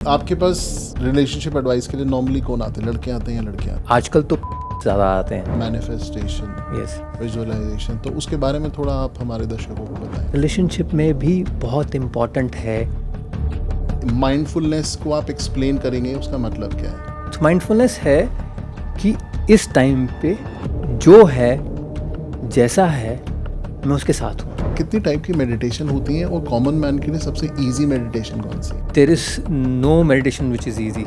आपके पास relationship advice के लिए नॉर्मली कौन आते हैं, लड़के आते हैं या लड़कियां आते आजकल तो ज़्यादा आते हैं। हैं? मैनिफेस्टेशन, यस, विजुअलाइजेशन, तो उसके बारे में थोड़ा आप हमारे दर्शकों को बताएं। रिलेशनशिप में भी बहुत इम्पॉर्टेंट है। माइंडफुलनेस को आप एक्सप्लेन करेंगे, उसका मतलब क्या है? तो माइंडफुलनेस है कि इस टाइम पे जो है जैसा है मैं उसके साथ हूँ। कितनी टाइप की मेडिटेशन होती हैं और कॉमन मैन के लिए सबसे इजी मेडिटेशन कौन सी है? There is no meditation which is easy.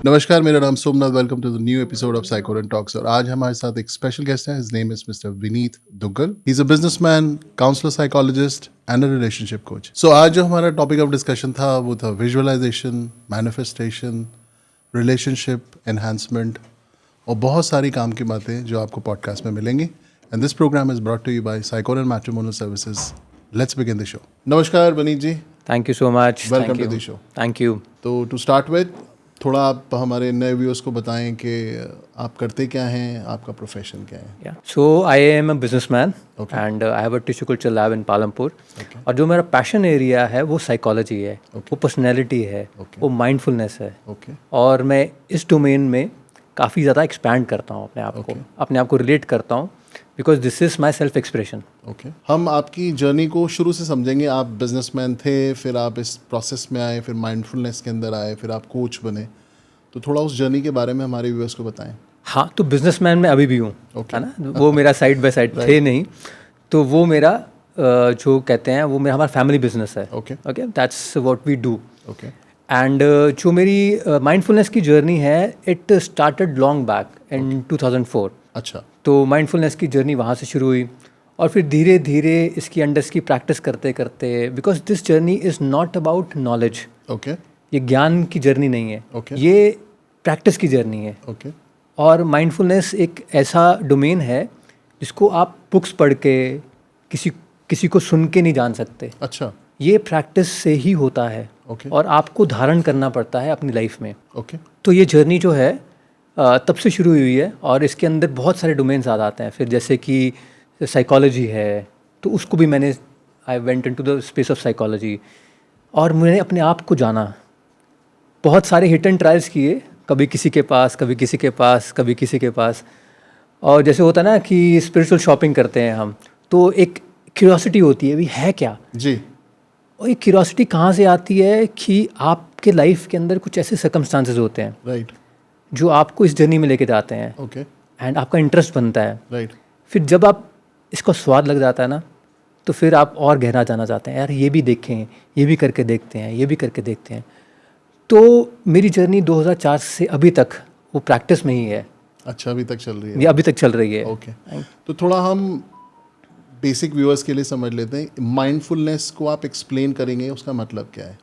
नमस्कार, मेरा नाम Somnath. Welcome to the new episode of Psychoran talks. और आज हमारे साथ एक स्पेशल गेस्ट है। His name is mister Vineet Duggal. He is a businessman, counsellor, psychologist and a relationship coach. So आज जो हमारा टॉपिक ऑफ डिस्कशन था वो था विजुअलाइजेशन, मैनिफेस्टेशन, रिलेशनशिप एनहांसमेंट और बहुत सारी काम की बातें जो आपको पॉडकास्ट में मिलेंगी। And this programme is brought to you by Psychoran matrimonial services. Let's begin the show. नमस्कार Vineet ji, thank you so much. Welcome to the show. Thank you. तो टू स्टार्ट विद, थोड़ा आप हमारे नए व्यूअर्स को बताएं कि आप करते क्या हैं, आपका प्रोफेशन क्या है? Yeah. So I am a businessman Okay. and I have a tissue culture lab in Palampur. और जो मेरा पैशन एरिया है वो साइकोलॉजी है, वो पर्सनैलिटी है, वो माइंडफुलनेस है। ओके, और मैं इस डोमेन में काफ़ी ज़्यादा एक्सपैंड करता हूँ अपने आप को रिलेट करता हूँ, because this is my self expression. Okay. हम आपकी जर्नी को शुरू से समझेंगे। आप बिजनेसमैन थे, फिर आप इस प्रोसेस में आए, फिर माइंडफुलनेस के अंदर आए, फिर आप कोच बने। तो थोड़ा उस जर्नी के बारे में हमारे व्यूअर्स को बताएं। हाँ, तो बिजनेसमैन मैं अभी भी हूँ, Okay. है ना। वो मेरा साइड बाय साइड थे नहीं, तो वो मेरा जो कहते हैं वो मेरा हमारा फैमिली बिजनेस है। Okay, okay, that's what we do. Okay, and जो मेरी माइंडफुलनेस की जर्नी है, it started long back in 2004। अच्छा, तो माइंडफुलनेस की जर्नी वहाँ से शुरू हुई और फिर धीरे धीरे इसकी अंडर्स की प्रैक्टिस करते करते, because this journey is not about knowledge. Okay, ये ज्ञान की जर्नी नहीं है, Okay. ये प्रैक्टिस की जर्नी है। ओके, और माइंडफुलनेस एक ऐसा डोमेन है जिसको आप बुक्स पढ़ के किसी को सुन के नहीं जान सकते। अच्छा, ये प्रैक्टिस से ही होता है। Okay. और आपको धारण करना पड़ता है अपनी लाइफ में। ओके, तो ये जर्नी जो है तब से शुरू हुई है और इसके अंदर बहुत सारे डोमेन्स आ जाते हैं। फिर जैसे कि साइकोलॉजी है, तो उसको भी मैंने I went into the space of psychology और मैंने अपने आप को जाना। बहुत सारे हिट एंड ट्रायल्स किए, कभी किसी के पास, कभी किसी के पास, कभी किसी के पास। और जैसे होता है ना कि स्पिरिचुअल शॉपिंग करते हैं हम, तो एक क्यूरियोसिटी होती है, भी है क्या। जी, और ये क्यूरियोसिटी कहाँ से आती है कि आपके लाइफ के अंदर कुछ ऐसे सर्कमस्टांसेस होते हैं राइट, जो आपको इस जर्नी में लेके जाते हैं ओके, एंड आपका इंटरेस्ट बनता है। राइट, फिर जब आप इसको स्वाद लग जाता है ना, तो फिर आप और गहरा जाना चाहते हैं, यार ये भी देखें, ये भी करके देखते हैं, ये भी करके देखते हैं। तो मेरी जर्नी 2004 से अभी तक वो प्रैक्टिस में ही है। अच्छा, अभी तक चल रही है? ये अभी तक चल रही है। ओके, तो थोड़ा हम बेसिक व्यूअर्स के लिए समझ लेते हैं। माइंडफुलनेस को आप एक्सप्लेन करेंगे, उसका मतलब क्या है?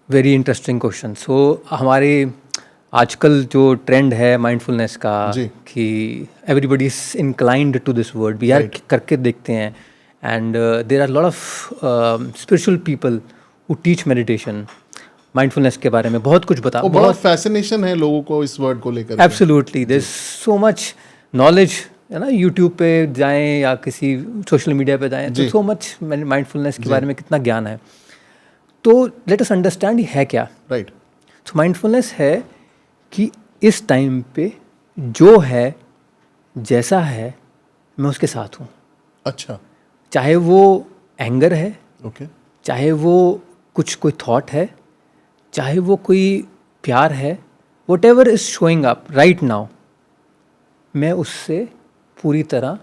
Very interesting question. सो हमारे आजकल जो ट्रेंड है माइंडफुलनेस का, जी। कि everybody is inclined to this word, भी यार Right. करके देखते हैं। And there are lot of spiritual people who teach meditation, mindfulness के बारे में बहुत कुछ और बहुत फैसिनेशन है लोगों को इस वर्ड को लेकर। Absolutely, there is so much knowledge, है ना। यूट्यूब पे जाएं या किसी सोशल मीडिया पे जाएं, तो सो मच माइंडफुलनेस के बारे में कितना ज्ञान है। तो लेट अस अंडरस्टैंड ये है क्या। राइट, तो माइंडफुलनेस है कि इस टाइम पे जो है जैसा है मैं उसके साथ हूँ। अच्छा, चाहे वो एंगर है, ओके, चाहे वो कोई थॉट है, चाहे वो कोई प्यार है, what ever is showing up right now, मैं उससे पूरी तरह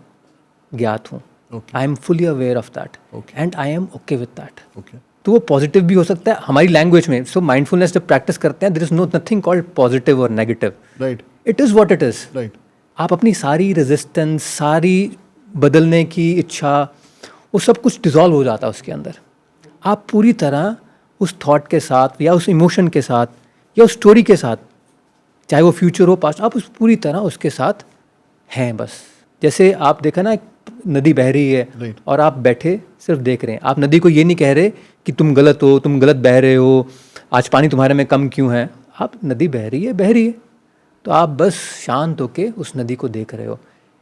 ज्ञात हूँ। Okay, I am fully aware of that Okay. And I M okay with that. Okay, तो वो पॉजिटिव भी हो सकता है हमारी लैंग्वेज में। सो माइंडफुलनेस जब प्रैक्टिस करते हैं, there is no nothing called positive और negative. Right, it is what it is. Right, आप अपनी सारी रेजिस्टेंस, सारी बदलने की इच्छा, वो सब कुछ डिज़ोल्व हो जाता है उसके अंदर। आप पूरी तरह उस थॉट के साथ या उस इमोशन के साथ या उस स्टोरी के साथ, चाहे वो फ्यूचर हो पास्ट, आप उस पूरी तरह उसके साथ हैं बस। जैसे आप देखा ना, नदी बह रही है Right. और आप बैठे सिर्फ देख रहे हैं। आप नदी को ये नहीं कह रहे कि तुम गलत हो, तुम गलत बह रहे हो, आज पानी तुम्हारे में कम क्यों है। आप, नदी बह रही है, बह रही है, तो आप बस शांत होके उस नदी को देख रहे हो।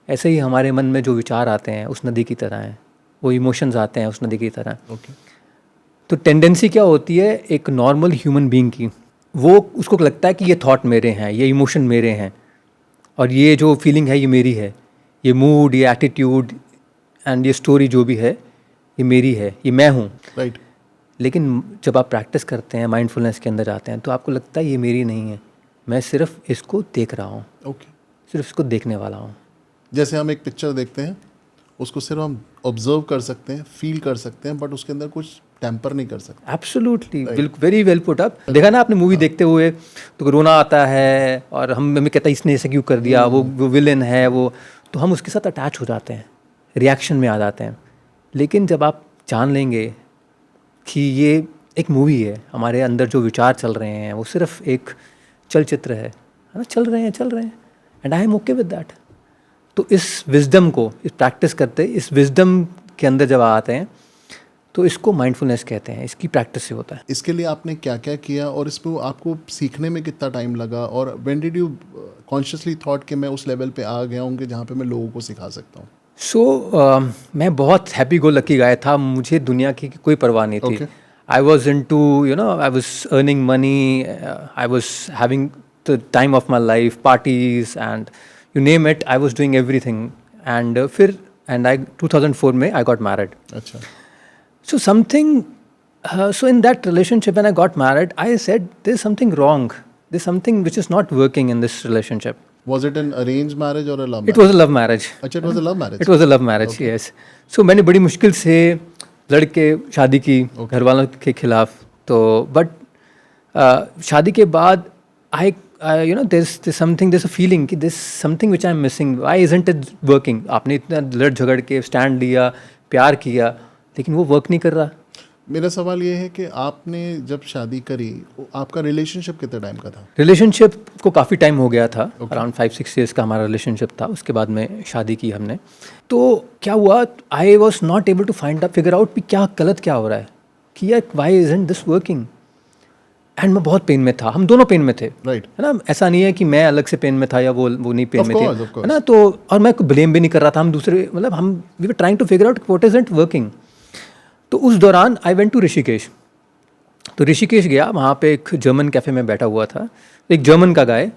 ऐसे ही हमारे मन में जो विचार आते हैं उस नदी की तरह हैं। वो इमोशंस आते हैं उस नदी की तरह। ओके। तो टेंडेंसी क्या होती है एक नॉर्मल ह्यूमन बीइंग की, वो उसको लगता है कि ये थॉट मेरे हैं, ये इमोशन मेरे हैं, और ये जो फीलिंग है ये मेरी है, ये मूड, ये एटीट्यूड एंड ये स्टोरी जो भी है ये मेरी है, ये मैं हूँ। राइट। लेकिन जब आप प्रैक्टिस करते हैं, माइंडफुलनेस के अंदर जाते हैं, तो आपको लगता है ये मेरी नहीं है, मैं सिर्फ इसको देख रहा हूँ, ओके। सिर्फ इसको देखने वाला हूँ। जैसे हम एक पिक्चर देखते हैं, उसको सिर्फ हम ऑब्जर्व कर सकते हैं, फील कर सकते हैं, बट उसके अंदर कुछ टेम्पर नहीं कर सकते। एब्सोल्युटली, बिल्कुल, वेरी वेल पुट अप। देखा ना आपने मूवी देखते हुए तो रोना आता है और हमें कहता है इसने ऐसे क्यों कर दिया, वो विलन है वो, तो हम उसके साथ अटैच हो जाते हैं, रिएक्शन में आ जाते हैं। लेकिन जब आप जान लेंगे कि ये एक मूवी है, हमारे अंदर जो विचार चल रहे हैं वो सिर्फ एक चलचित्र है ना, चल रहे हैं, and I M okay with that. तो इस विजडम को, इस प्रैक्टिस करते, इस विजडम के अंदर जब आते हैं तो इसको माइंडफुलनेस कहते हैं, इसकी प्रैक्टिस से होता है। इसके लिए आपने क्या क्या किया और इसमें आपको सीखने में कितना टाइम लगा, और when did you consciously thought कि मैं उस लेवल पे आ गया हूँ कि जहाँ पे मैं लोगों को सिखा सकता हूँ? मैं बहुत हैप्पी गो लकी गाय था, मुझे दुनिया की कोई परवाह नहीं थी। Okay. I was into I was earning money, I was having the time of my life, parties and you name it, I was doing everything. And फिर 2004 में आई गॉट मैरिड। अच्छा। So in that relationship, when I got married, I said, there's something wrong. There's something which is not working in this relationship. Was it an arranged marriage or a love marriage? It was a love marriage. अच्छा, it was a love marriage. It was a love marriage, yes. So मैंने बड़ी मुश्किल से लड़के शादी की घर वालों के खिलाफ। तो बट शादी के बाद there's something, there's a feeling कि there's something which I'm missing. Why isn't it working? आपने इतना लड़ झगड़ के स्टैंड लिया, प्यार किया, लेकिन वो वर्क नहीं कर रहा। मेरा सवाल ये है कि आपने जब शादी करी, आपका रिलेशनशिप कितने टाइम का था? रिलेशनशिप को काफ़ी टाइम हो गया था, अराउंड 5-6 ईयर्स का हमारा रिलेशनशिप था। उसके बाद में शादी की हमने। तो क्या हुआ, I was not able to figure out कि क्या गलत क्या हो रहा है, कि यार why isn't this working. And मैं बहुत पेन में था, हम दोनों पेन में थे, राइट। है ना। ऐसा नहीं है कि मैं अलग से पेन में था या वो नहीं पेन में थी, Of course. है ना। तो और मैं ब्लेम भी नहीं कर रहा था, हम दूसरे, मतलब हम we were trying to figure out what isn't working. तो उस दौरान आई वेंट टू ऋषिकेश। तो ऋषिकेश गया, वहाँ पे एक जर्मन कैफ़े में बैठा हुआ था, एक जर्मन का गाय,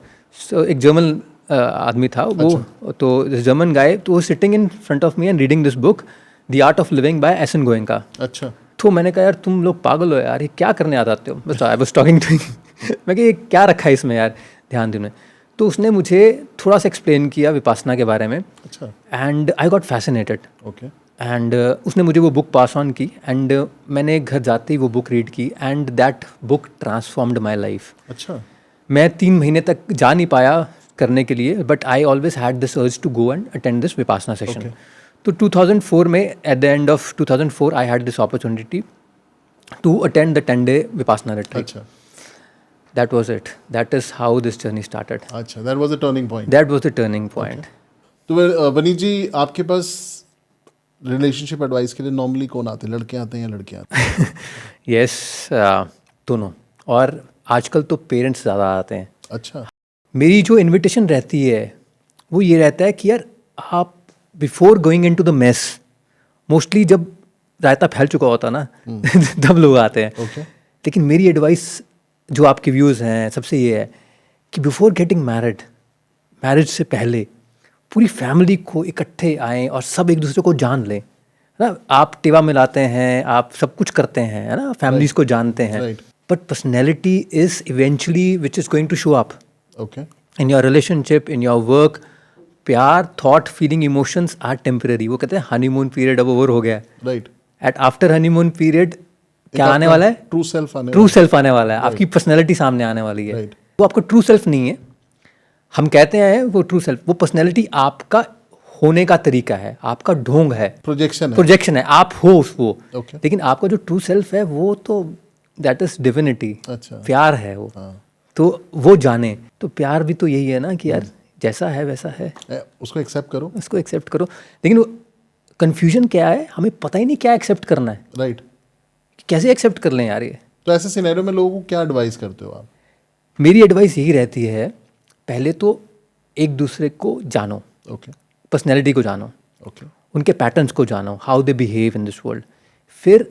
एक जर्मन आदमी था वो। अच्छा। तो दिस जर्मन गाय, तो वो sitting in front of me and reading this book the art of living by S N Goenka. अच्छा। तो मैंने कहा यार तुम लोग पागल हो यार, ये क्या करने आ जाते हो। बस आई वाज टॉकिंग टू मैं कि ये क्या रखा है इसमें यार, ध्यान देने। तो उसने मुझे थोड़ा सा एक्सप्लेन किया विपासना के बारे में। अच्छा। And I got fascinated. Okay. And उसने मुझे वो बुक पास ऑन की, एंड मैंने घर जाते ही वो बुक रीड की, and that book transformed my life. अच्छा। मैं 3 महीने तक जा नहीं पाया करने के लिए, but I always had this urge to go and attend this Vipassana session. तो 2004 में, at the end of 2004, I had this opportunity to attend the 10-day Vipassana retreat. अच्छा। That was it, that is how this journey started. अच्छा, that was the turning point. That was the turning point. तो वनीत जी, आपके पास relationship advice के लिए normally कौन आते हैं, लड़के आते हैं या लड़के आते हैं? यस, दोनों, और आजकल तो पेरेंट्स ज़्यादा आते हैं। अच्छा। मेरी जो इनविटेशन रहती है वो ये रहता है कि यार आप before going into the mess, mostly जब रायता फैल चुका होता ना तब लोग आते हैं। Okay. लेकिन मेरी एडवाइस जो आपके व्यूज़ हैं सबसे ये है कि बिफोर गेटिंग मैरिड, मैरिज से पहले पूरी फैमिली को इकट्ठे आएँ और सब एक दूसरे को जान लें, है ना। आप टेवा मिलाते हैं, आप सब कुछ करते हैं, है ना, फैमिलीज़ को जानते हैं, Right. But personality is eventually which is going to show up okay. in your relationship, in your work. प्यार, thought, feeling, emotions are temporary. वो कहते हैं हनीमून पीरियड अब ओवर हो गया है। Right. At after honeymoon period क्या आने वाला है? ट्रू सेल्फ आने वाला है। आपकी पर्सनैलिटी सामने आने वाली है। Right. वो आपका ट्रू सेल्फ नहीं है, हम कहते हैं वो ट्रू सेल्फ, वो पर्सनैलिटी आपका होने का तरीका है, आपका ढोंग है, प्रोजेक्शन है, आप हो वो। Okay. लेकिन आपका जो ट्रू सेल्फ है वो तो दैट इज डिविनिटी। अच्छा। प्यार है वो। तो वो जाने, तो प्यार भी तो यही है ना कि यार जैसा है वैसा है, उसको एक्सेप्ट करो, उसको एक्सेप्ट करो। लेकिन वो कन्फ्यूजन क्या है, हमें पता ही नहीं क्या एक्सेप्ट करना है। राइट। कैसे एक्सेप्ट कर लें यार ये। तो ऐसे सिनेरियो में लोगों को क्या एडवाइस करते हो आप? मेरी एडवाइस यही रहती है, पहले तो एक दूसरे को जानो, ओके। पर्सनैलिटी को जानो, ओके। उनके पैटर्न्स को जानो, how they behave in this world. फिर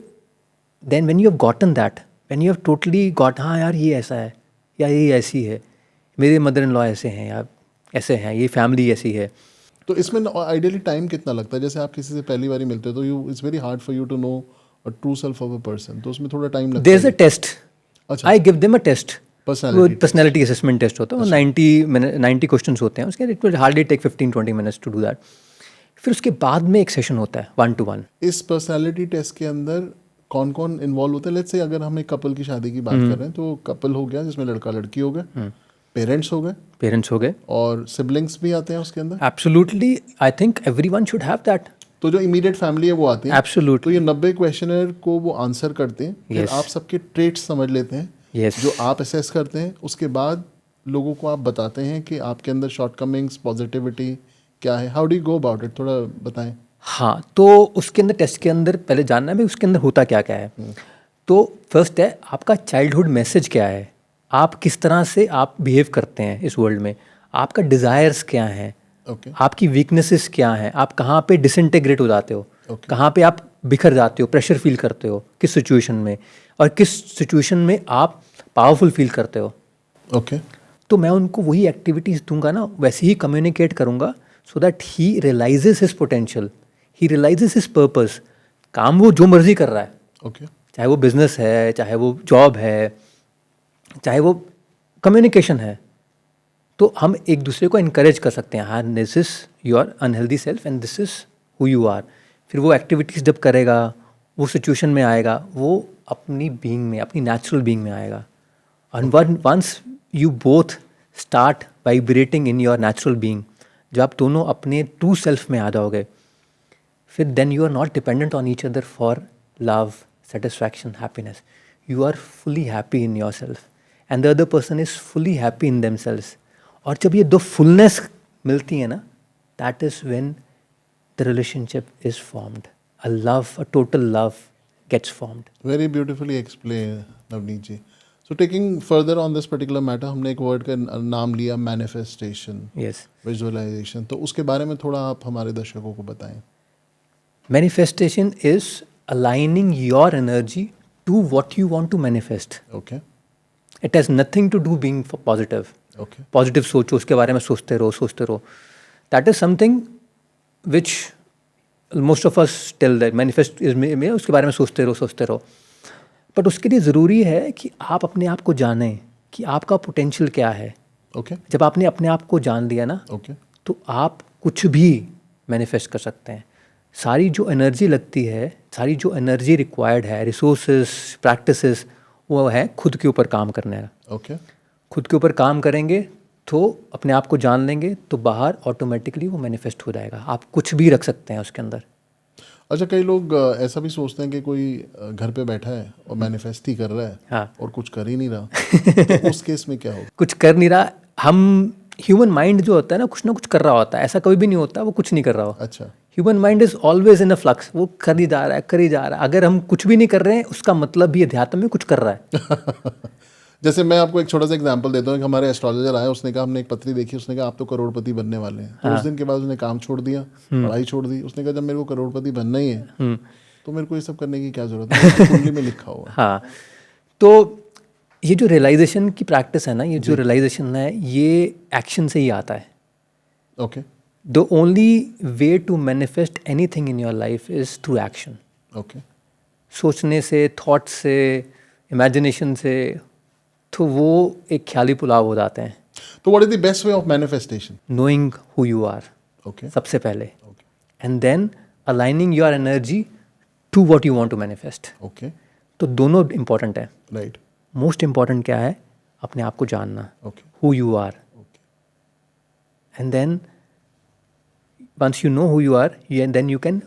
then when you have gotten that, when you have totally got, हाँ यार ये ऐसा है या ये ऐसी है, मेरे मदर इन लॉ ऐसे हैं या ऐसे हैं, ये फैमिली ऐसी है. तो इसमें आइडियली टाइम कितना लगता है? जैसे आप किसी से पहली बार मिलते हो तो you it's very hard for you to know a true self of a person, तो उसमें थोड़ा टाइम लगता देयर इज है. अ टेस्ट, अच्छा, I give them a test. वो पर्सनालिटी पर्सनैलिटी असेसमेंट टेस्ट होता है, वो 90 क्वेश्चन होते हैं उसके. It will hardly take 15-20 minutes to do that. फिर उसके बाद में एक सेशन होता है 1-to-1. इस पर्सनालिटी टेस्ट के अंदर कौन कौन इन्वॉल्व होते हैं? लेट्स से अगर हम एक कपल की शादी की बात कर रहे हैं, तो कपल हो गया जिसमें लड़का लड़की हो गए, पेरेंट्स हो गए और सिबलिंग्स भी आते हैं उसके अंदर. Absolutely, I think everyone should have that. तो जो इमीडिएट फैमिली है वो आती है. एब्सोल्युटली. तो ये 90 क्वेश्चनर को वो आंसर करते हैं, फिर Yes. आप सबके ट्रेट्स समझ लेते हैं, यस. जो आप असेस करते हैं. उसके बाद लोगों को आप बताते हैं कि आपके अंदर शॉर्टकमिंग्स, पॉजिटिविटी क्या है. How do you go about it, थोड़ा बताएं. हाँ, तो उसके अंदर टेस्ट के अंदर पहले जानना है भाई उसके अंदर होता क्या क्या है. तो फर्स्ट है आपका चाइल्डहुड मैसेज क्या है, आप किस तरह से आप बिहेव करते हैं इस वर्ल्ड में, आपका डिज़ायर्स क्या हैं, ओके. आपकी वीकनेसेस क्या हैं, आप कहाँ पे डिसइंटीग्रेट हो जाते हो, Okay. कहाँ पे आप बिखर जाते हो, प्रेशर फील करते हो किस सिचुएशन में, और किस सिचुएशन में आप पावरफुल फील करते हो. ओके. तो मैं उनको वही एक्टिविटीज़ दूंगा ना, वैसे ही कम्युनिकेट करूंगा, so that he realises his potential, he realises his purpose. काम वो जो मर्जी कर रहा है, ओके. चाहे वो बिजनेस है, चाहे वो जॉब है, चाहे वो कम्युनिकेशन है, तो हम एक दूसरे को इनकरेज कर सकते हैं. हाँ, this is your unhealthy self and this is who you are. फिर वो एक्टिविटीज़ जब करेगा, वो सिचुएशन में आएगा, वो अपनी बीइंग में, अपनी नेचुरल बीइंग में आएगा. And once you both start vibrating in your natural being, जब आप दोनों अपने ट्रू सेल्फ में आ जाओगे, फिर then you are not dependent on each other for love, satisfaction, happiness. You are fully happy in yourself and the other person is fully happy in themselves. और जब ये दो fullness मिलती है ना, that is when the relationship is formed. A love, a total love gets formed. Very beautifully explained, Navneet ji. So taking further on this particular matter, हमने एक word का नाम लिया manifestation, Yes. visualization. तो उसके बारे में थोड़ा आप हमारे दर्शकों को बताएं. Manifestation is aligning your energy to what you want to manifest. Okay. It has nothing to do being positive. Okay. Positive सोचो, उसके बारे में सोचते रहो. That is something which most of us tell that manifest is में उसके बारे में सोचते रहो. बट उसके लिए ज़रूरी है कि आप अपने आप को जानें कि आपका पोटेंशियल क्या है. Okay. जब आपने अपने आप को जान लिया ना, Okay. तो आप कुछ भी मैनिफेस्ट कर सकते हैं. सारी जो एनर्जी लगती है, सारी जो एनर्जी रिक्वायर्ड है, रिसोर्सेज, प्रैक्टिसेस, वो है खुद के ऊपर काम करने का. Okay. खुद के ऊपर काम करेंगे तो अपने आप को जान लेंगे, तो बाहर ऑटोमेटिकली वो मैनिफेस्ट हो जाएगा. आप कुछ भी रख सकते हैं उसके अंदर. अच्छा, कई लोग ऐसा भी सोचते हैं कि कोई घर पे बैठा है और मैनिफेस्ट ही कर रहा है. हाँ. और कुछ कर ही नहीं रहा. तो उस केस में क्या होगा? कुछ कर नहीं रहा. हम ह्यूमन माइंड जो होता है ना कुछ कर रहा होता है. ऐसा कभी भी नहीं होता वो कुछ नहीं कर रहा हो. अच्छा. Human mind is always in a flux. वो कर ही जा रहा है. अगर हम कुछ भी नहीं कर रहे हैं, उसका मतलब भी अध्यात्म में कुछ कर रहा है. जैसे मैं आपको एक छोटा सा एग्जांपल देता हूँ कि हमारे एस्ट्रोलॉजर आया, उसने कहा, हमने एक पत्री देखी, उसने कहा आप तो करोड़पति बनने वाले हैं. तो उस दिन के बाद उसने काम छोड़ दिया, पढ़ाई छोड़ दी. उसने कहा जब मेरे को करोड़पति बनना ही है तो मेरे को ये सब करने की क्या जरूरत है, कुंडली में लिखा हुआ है. हाँ, तो ये जो रियलाइजेशन की प्रैक्टिस है ना, ये जो रियलाइजेशन है, ये एक्शन से ही आता है. Okay. The only way to manifest anything in your life is through action. Okay. सोचने से, थॉट से, इमेजिनेशन से, तो वो एक ख्याली पुलाव हो जाते हैं. तो what is the best way of manifestation? Knowing who you are, okay. सबसे पहले, okay. And then aligning your energy to what you want to manifest. Okay. तो दोनों इंपॉर्टेंट है. राइट. मोस्ट इंपॉर्टेंट क्या है? अपने आप को जानना, okay. Who you are. Okay. And then once you know who you are, then you can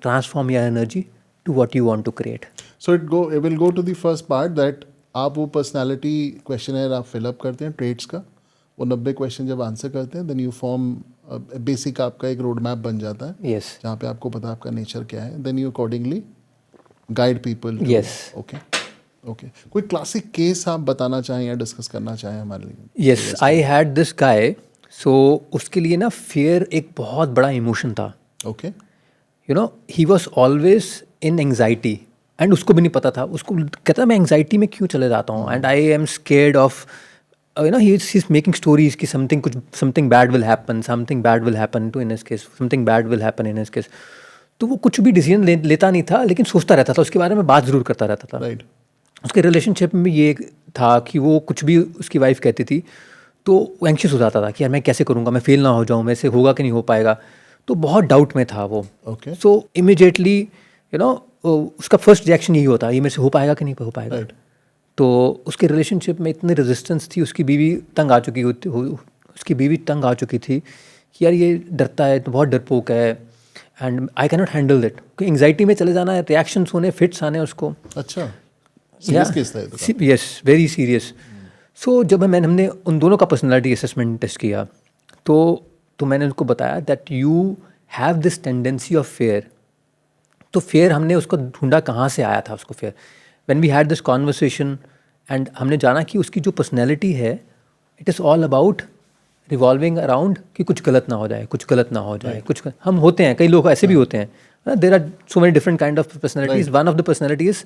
transform your energy to what you want to create. So it will go to the first part that आप वो personality questionnaire आप fill up करते हैं trades का, वो 90 question जब answer करते हैं, देन यू फॉर्म बेसिक, आपका एक रोड मैप बन जाता है Yes. जहाँ पे आपको पता है आपका नेचर क्या है. Then you accordingly guide people. Yes. Okay. Okay. कोई क्लासिक केस आप बताना चाहें या डिस्कस करना चाहें हमारे लिए? Yes, I had this guy. So उसके लिए ना फियर एक बहुत बड़ा इमोशन था. Okay, you know he was always in anxiety and उसको भी नहीं पता था, उसको कहता मैं एंगजाइटी में क्यों चले जाता हूँ and I am scared of you know he is making stories कि something bad will happen, something bad will happen to in his case, something bad will happen in his case. तो वो कुछ भी डिसीजन लेता नहीं था, लेकिन सोचता रहता था, उसके बारे में बात ज़रूर करता रहता था. राइट. उसके रिलेशनशिप में भी ये था कि वो कुछ भी उसकी वाइफ कहती थी तो वो एंक्शियस हो जाता था कि यार मैं कैसे करूँगा, मैं फेल ना हो जाऊँ, मेरे से होगा कि नहीं हो पाएगा. तो बहुत डाउट में था वो. Okay. So immediately you know उसका फर्स्ट रिएक्शन यही होता है, ये मेरे से हो पाएगा कि नहीं हो पाएगा. राइट. तो उसके रिलेशनशिप में इतनी रेजिस्टेंस थी, उसकी बीवी तंग आ चुकी थी कि यार ये डरता है, तो बहुत डरपोक है and I cannot handle that. Anxiety में चले जाना है, रिएक्शंस होने, फिट्स आने उसको. अच्छा, सीरियस केस था ये तो. Yes, very serious. सो जब हमने उन दोनों का पर्सनालिटी असेसमेंट टेस्ट किया तो मैंने उनको बताया that you have this tendency of fear. तो फेयर हमने उसको ढूंढा कहाँ से आया था उसको fear. When we had this conversation and हमने जाना कि उसकी जो पर्सनैलिटी है it is all about revolving around कि कुछ गलत ना हो जाए, कुछ गलत ना हो जाए. हम होते हैं, कई लोग ऐसे भी होते हैं. There are so many different kind of personalities. One of the personalities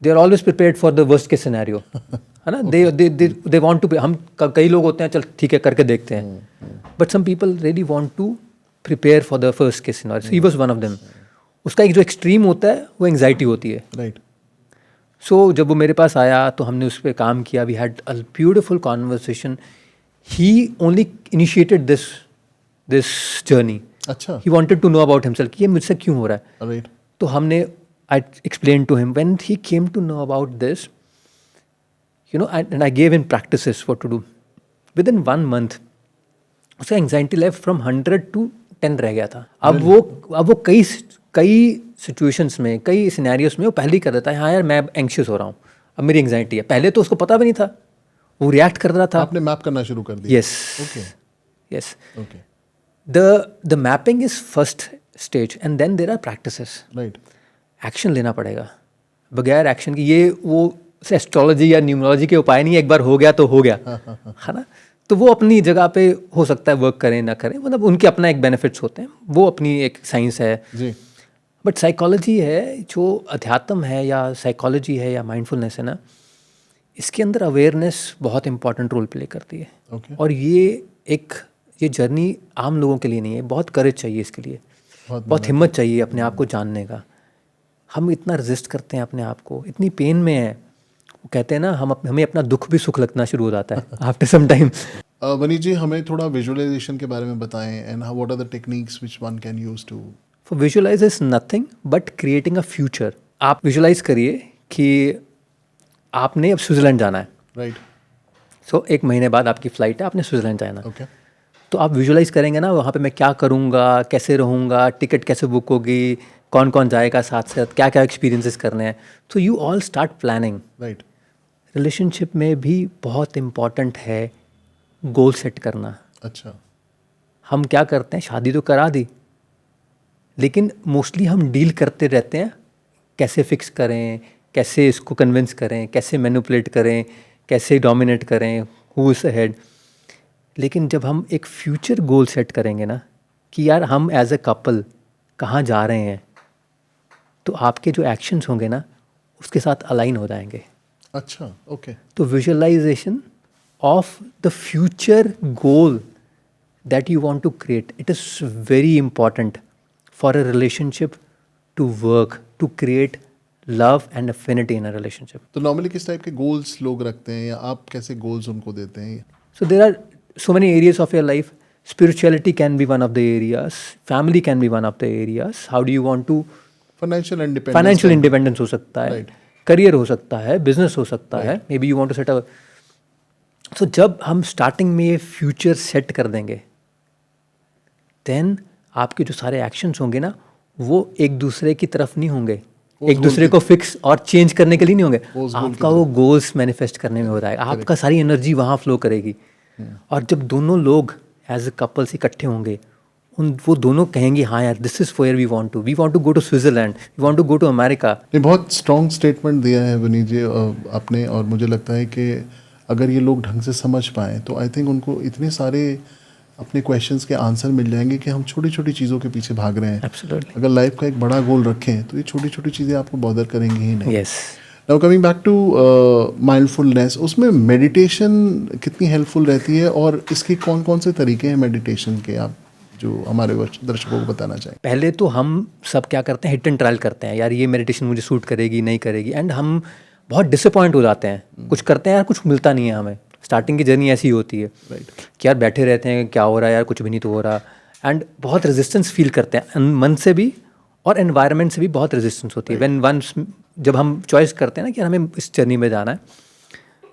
they are always prepared for the worst case scenario, है ना. दे वांट टू, हम कई लोग होते हैं चल ठीक है करके देखते हैं, but some people really want to prepare for the first case scenario. He was one of them. उसका एक जो एक्सट्रीम होता है वो एंग्जाइटी होती है. राइट. सो जब वो मेरे पास आया तो हमने उस पर काम किया. We had a beautiful conversation. He only initiated this journey. अच्छा. He wanted to know about himself कि ये मुझसे क्यों हो रहा है. राइट. तो हमने I explain to him when he came to know about this, you know, and I gave in practices what to do. Within 1 month उसका एंग्जाइटी लेवल फ्रॉम 100 to 10 रह गया था. अब वो कई सिचुएशंस में, कई सिनेरियोस में वो पहले ही कर देता है हाँ यार मैं एंग्शियस हो रहा हूँ, अब मेरी एंग्जाइटी है. पहले तो उसको पता भी नहीं था, वो रिएक्ट कर रहा था. आपने मैप करना शुरू कर दिया. Yes. Okay. Yes. Okay. The mapping is first stage and then there are practices. Right. Action लेना पड़ेगा. बगैर एक्शन की ये वो एस्ट्रोलॉजी या न्यूमरोलॉजी के उपाय नहीं है, एक बार हो गया तो हो गया, है ना. तो वो अपनी जगह पे हो सकता है वर्क करें ना करें, मतलब उनके अपना एक बेनिफिट्स होते हैं, वो अपनी एक साइंस है. जी. बट साइकोलॉजी है, जो अध्यात्म है या साइकोलॉजी है या माइंडफुलनेस है ना, इसके अंदर अवेयरनेस बहुत इंपॉर्टेंट रोल प्ले करती है. ओके. और ये जर्नी आम लोगों के लिए नहीं है. बहुत करेज चाहिए इसके लिए, बहुत हिम्मत चाहिए अपने आप को जानने का. हम इतना रेजिस्ट करते हैं अपने आप को, इतनी पेन में है. वो कहते हैं ना हमें अपना दुख भी सुख लगना शुरू हो जाता है after some time. Vaneet ji, हमें थोड़ा विजुअलाइजेशन के बारे में बताएं and what are the techniques which one can use to. For visualise is nothing but creating a future. आप विजुअलाइज करिए कि आपने अब स्विट्ज़रलैंड जाना है. राइट. सो 1 महीने बाद आपकी फ़्लाइट है, आपने स्विट्ज़रलैंड जाना. ओके. तो आप विजुअलाइज करेंगे ना वहाँ पे मैं क्या करूँगा, कैसे रहूँगा, टिकट कैसे बुक होगी, कौन कौन जाएगा साथ साथ, क्या क्या एक्सपीरियंसेस करने हैं. तो you all start planning. Right. Relationship में भी बहुत इम्पॉर्टेंट है गोल सेट करना. अच्छा. हम क्या करते हैं, शादी तो करा दी, लेकिन मोस्टली हम डील करते रहते हैं कैसे फिक्स करें, कैसे इसको कन्विंस करें, कैसे मैनिपुलेट करें, कैसे डोमिनेट करें, हु इज़ अहेड. लेकिन जब हम एक फ्यूचर गोल सेट करेंगे ना कि यार हम एज अ कपल कहाँ जा रहे हैं, तो आपके जो एक्शंस होंगे ना उसके साथ अलाइन हो जाएंगे. अच्छा. ओके. तो visualisation of the future goal that you want to create, it is very important for a relationship to work, to create love and affinity in a relationship. तो नॉर्मली किस टाइप के goals लोग रखते हैं या आप कैसे गोल्स उनको देते हैं? So there are so many areas of your life. Spirituality can be one of the areas, family can be one of the areas. How do you want to financial independence हो सकता है, Right. Career हो सकता है, business हो सकता है, maybe you want to set up. So जब हम स्टार्टिंग में ये फ्यूचर सेट कर देंगे, देन आपके जो सारे एक्शंस होंगे ना वो एक दूसरे की तरफ नहीं होंगे, एक दूसरे को फिक्स और चेंज करने के लिए नहीं होंगे. आपका वो गोल्स मैनिफेस्ट करने में हो जाएगा. आपका सारी एनर्जी वहाँ फ्लो करेगी. और जब दोनों लोग एज अ कपल्स इकट्ठे होंगे, वो दोनों कहेंगे हाँ यार this is where we want to go to Switzerland, we want to go to America. ये बहुत स्ट्रॉन्ग स्टेटमेंट दिया है वनीत जी आपने, और मुझे लगता है कि अगर ये लोग ढंग से समझ पाएँ तो आई थिंक उनको इतने सारे अपने क्वेश्चंस के आंसर मिल जाएंगे कि हम छोटी छोटी चीज़ों के पीछे भाग रहे हैं. एब्सोल्युटली. अगर लाइफ का एक बड़ा गोल रखें तो ये छोटी छोटी चीज़ें आपको बॉदर करेंगी ही नहीं. Yes. Now coming back to mindfulness, उसमें मेडिटेशन कितनी हेल्पफुल रहती है और इसके कौन कौन से तरीके हैं मेडिटेशन के, आप जो हमारे दर्शकों को बताना चाहें? पहले तो हम सब क्या करते हैं, हिट एंड ट्रायल करते हैं, यार ये मेडिटेशन मुझे सूट करेगी नहीं करेगी, एंड हम बहुत डिसअपॉइंट हो जाते हैं. कुछ करते हैं यार, कुछ मिलता नहीं है हमें. स्टार्टिंग की जर्नी ऐसी ही होती है कि यार बैठे रहते हैं, क्या हो रहा है यार, कुछ भी नहीं तो हो रहा, एंड बहुत रेजिस्टेंस फील करते हैं मन से भी और एनवायरनमेंट से भी बहुत रेजिस्टेंस होती है. व्हेन वंस जब हम चॉइस करते हैं ना कि यार हमें इस जर्नी में जाना है,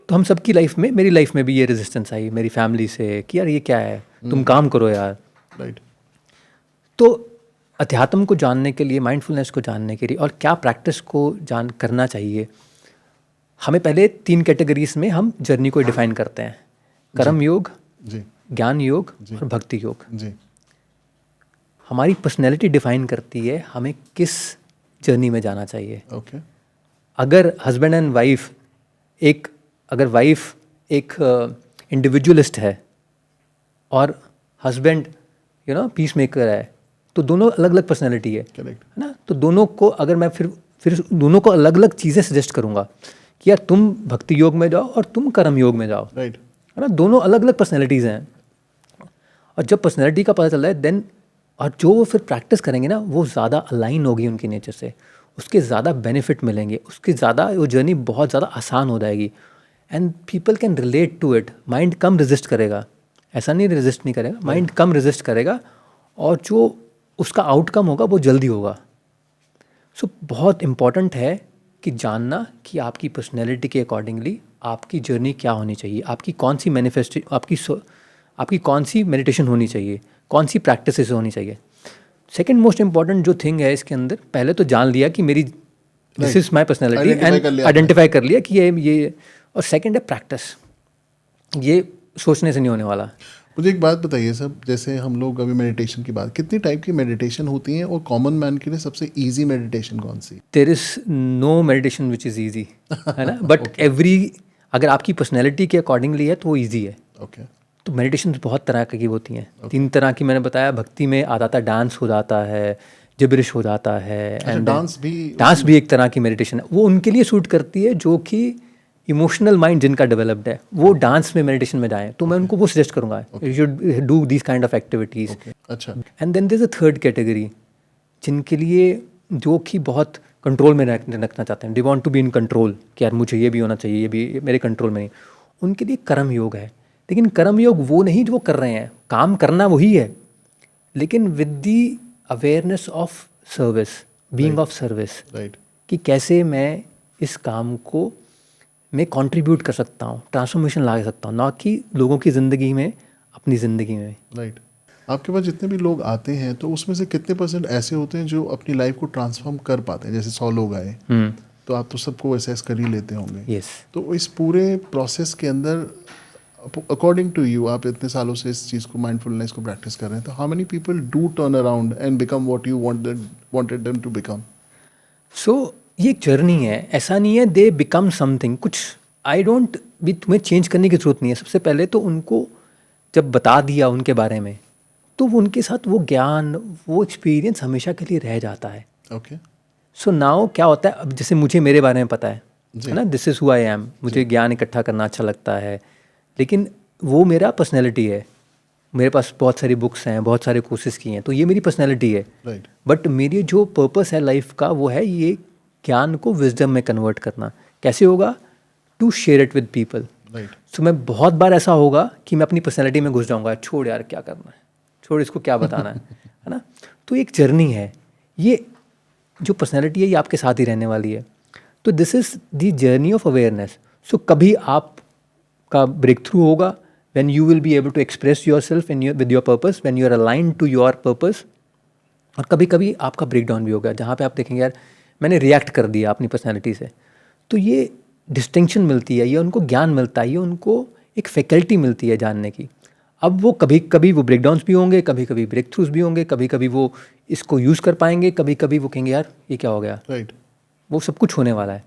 तो हम सबकी लाइफ में, मेरी लाइफ में भी ये रेजिस्टेंस आई मेरी फैमिली से कि यार ये क्या है, तुम काम करो यार. राइट. तो अध्यात्म को जानने के लिए, माइंडफुलनेस को जानने के लिए और क्या प्रैक्टिस को करना चाहिए, हमें पहले 3 कैटेगरीज में हम जर्नी को डिफाइन करते हैं. कर्म योग, जी. ज्ञान योग और भक्ति योग. जी. हमारी पर्सनैलिटी डिफाइन करती है हमें किस जर्नी में जाना चाहिए. ओके. अगर हस्बैंड एंड वाइफ अगर वाइफ एक इंडिविजुअलिस्ट है और हस्बैंड पीस मेकर है, तो दोनों अलग अलग पर्सनैलिटी है. करेक्ट. है ना. तो दोनों को अगर मैं फिर दोनों को अलग अलग चीज़ें सजेस्ट करूंगा कि यार तुम भक्ति योग में जाओ और तुम कर्म योग में जाओ. राइट. है ना. दोनों अलग अलग पर्सनैलिटीज़ हैं, और जब पर्सनैलिटी का पता चल रहा है देन, और जो वो फिर प्रैक्टिस करेंगे ना, वो ज़्यादा अलाइन होगी उनके नेचर से, उसके ज़्यादा बेनिफिट मिलेंगे, उसके ज़्यादा वो जर्नी बहुत ज़्यादा आसान हो जाएगी, and people can relate to it. Mind कम रेजिस्ट करेगा, ऐसा नहीं रेजिस्ट नहीं करेगा, माइंड कम रेजिस्ट करेगा, और जो उसका आउटकम होगा वो जल्दी होगा. सो बहुत इम्पॉर्टेंट है कि जानना कि आपकी पर्सनैलिटी के अकॉर्डिंगली आपकी जर्नी क्या होनी चाहिए, आपकी कौन सी आपकी कौन सी मेडिटेशन होनी चाहिए, कौन सी प्रैक्टिसेस होनी चाहिए. सेकंड मोस्ट इम्पॉर्टेंट जो थिंग है इसके अंदर, पहले तो जान लिया कि मेरी this is my personality, and identify कर लिया कि ये, और सेकंड है प्रैक्टिस. ये सोचने से नहीं होने वाला. मुझे एक बात बताइए सर, जैसे हम लोग अभी मेडिटेशन की बात, कितनी टाइप की मेडिटेशन होती हैं और कॉमन मैन के लिए सबसे इजी मेडिटेशन कौन सी? There is no meditation which is easy, है ना. बट अगर आपकी पर्सनैलिटी के अकॉर्डिंगली है तो वो ईजी है. ओके. तो मेडिटेशन बहुत तरह की होती हैं. 3 तरह की मैंने बताया. भक्ति में आ जाता है, डांस हो जाता है, जिब्रिश हो जाता है, एंड डांस भी एक तरह की मेडिटेशन है. वो उनके लिए सूट करती है जो कि इमोशनल माइंड जिनका डेवलप्ड है, वो डांस में मेडिटेशन में जाएं, तो मैं उनको वो सजेस्ट करूंगा, you should do this kind of activities. अच्छा. And then there is a third category जिनके लिए, जो कि बहुत कंट्रोल में रखना चाहते हैं, they want to be in control, कि यार मुझे ये भी होना चाहिए, ये भी मेरे कंट्रोल में नहीं. उनके लिए कर्म योग है. लेकिन कर्म योग वो नहीं जो कर रहे हैं, काम करना वही है, लेकिन with the awareness of service, being of service, right. कि कैसे मैं इस काम को मैं कंट्रीब्यूट कर सकता हूँ, ट्रांसफॉर्मेशन ला सकता हूँ, ना कि लोगों की ज़िंदगी में, अपनी ज़िंदगी में. राइट. आपके पास जितने भी लोग आते हैं तो उसमें से कितने % ऐसे होते हैं जो अपनी लाइफ को ट्रांसफॉर्म कर पाते हैं? जैसे 100 लोग आए तो आप तो सबको असेस कर ही लेते होंगे. यस. तो इस पूरे प्रोसेस के अंदर, अकॉर्डिंग टू यू, आप इतने सालों से इस चीज़ को, माइंडफुलनेस को प्रैक्टिस कर रहे हैं, तो how many people do turn around and become what you wanted them to become? So ये एक जर्नी है, ऐसा नहीं है दे बिकम समथिंग. कुछ भी तुम्हें चेंज करने की ज़रूरत नहीं है. सबसे पहले तो उनको जब बता दिया उनके बारे में, तो उनके साथ वो ज्ञान, वो एक्सपीरियंस हमेशा के लिए रह जाता है. ओके. सो नाउ क्या होता है, अब जैसे मुझे मेरे बारे में पता है ना, this is who I am, मुझे ज्ञान इकट्ठा करना अच्छा लगता है, लेकिन वो मेरा पर्सनैलिटी है. मेरे पास बहुत सारी बुक्स हैं, बहुत सारे कोर्सेज किए हैं, तो ये मेरी पर्सनैलिटी है. राइट. बट मेरी जो पर्पस है लाइफ का, वो है ये ज्ञान को विजडम में कन्वर्ट करना. कैसे होगा? To share it with people. Right. So मैं बहुत बार ऐसा होगा कि मैं अपनी पर्सनैलिटी में घुस जाऊंगा, छोड़ यार क्या करना है, छोड़ इसको क्या बताना है ना. तो एक जर्नी है, ये जो पर्सनैलिटी है ये आपके साथ ही रहने वाली है. तो this is the journey of awareness. So कभी आपका ब्रेक थ्रू होगा when you will be able to express yourself with your purpose, when you are aligned to your purpose. और कभी कभी आपका ब्रेक डाउन भी होगा, जहाँ पे आप देखेंगे यार मैंने रिएक्ट कर दिया अपनी पर्सनैलिटी से. तो ये डिस्टिंक्शन मिलती है, ये उनको ज्ञान मिलता है, ये उनको एक फैकल्टी मिलती है जानने की. अब वो कभी कभी वो ब्रेक डाउन्स भी होंगे, कभी कभी ब्रेक थ्रूज भी होंगे, कभी कभी वो इसको यूज़ कर पाएंगे, कभी कभी वो कहेंगे यार ये क्या हो गया. राइट. वो सब कुछ होने वाला है.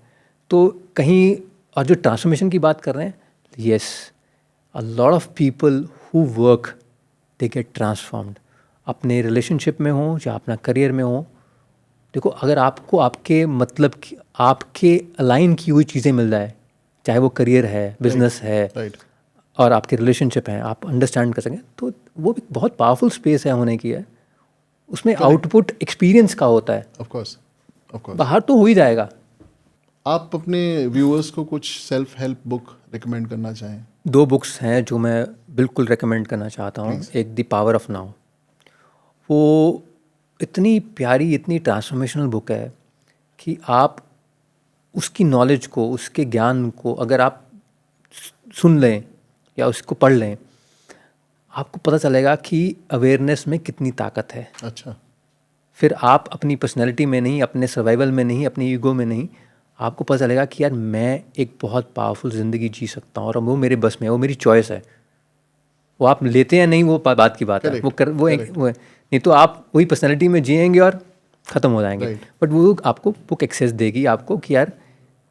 तो कहीं, और जो ट्रांसफॉर्मेशन की बात कर रहे हैं, yes, a lot of people who work they get transformed. अपने रिलेशनशिप में हो या अपना करियर में हो, देखो अगर आपको आपके मतलब की आपके अलाइन की हुई चीज़ें मिल जाए, चाहे वो करियर है, बिजनेस है राइट और आपके रिलेशनशिप हैं, आप अंडरस्टैंड कर सकें, तो वो भी बहुत पावरफुल स्पेस है होने की है। उसमें आउटपुट एक्सपीरियंस का होता है, ऑफ कोर्स बाहर तो हो ही जाएगा। आप अपने व्यूअर्स को कुछ सेल्फ हेल्प बुक रिकमेंड करना चाहें? 2 बुक्स हैं जो मैं बिल्कुल रेकमेंड करना चाहता हूँ। एक द पावर ऑफ नाउ, वो इतनी प्यारी, इतनी ट्रांसफॉर्मेशनल बुक है कि आप उसकी नॉलेज को, उसके ज्ञान को अगर आप सुन लें या उसको पढ़ लें, आपको पता चलेगा कि अवेयरनेस में कितनी ताकत है। अच्छा, फिर आप अपनी पर्सनैलिटी में नहीं, अपने सर्वाइवल में नहीं, अपनी ईगो में नहीं, आपको पता चलेगा कि यार मैं एक बहुत पावरफुल ज़िंदगी जी सकता हूँ और वो मेरे बस में है, वो मेरी चॉइस है। वो आप लेते हैं नहीं, वो बात की बात है। वो है नहीं तो आप वही पर्सनैलिटी में जिएंगे और ख़त्म हो जाएंगे। Right. बट वो आपको बुक एक्सेस देगी आपको कि यार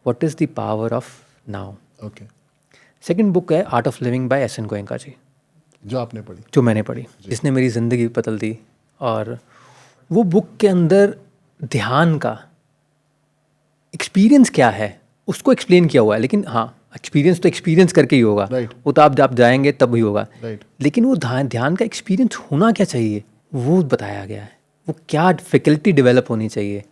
what is the power of now. Okay, second book है art of living by S N Goenka ji, जो आपने पढ़ी। जो मैंने पढ़ी, जिसने मेरी ज़िंदगी बदल दी। और वो बुक के अंदर ध्यान का एक्सपीरियंस क्या है उसको एक्सप्लेन किया हुआ है। लेकिन हाँ, एक्सपीरियंस तो एक्सपीरियंस करके ही होगा। Right. वो तो आप जाएंगे तब ही होगा। राइट, लेकिन वो ध्यान का एक्सपीरियंस होना क्या चाहिए वो बताया गया है। वो क्या फैकल्टी डेवलप होनी चाहिए।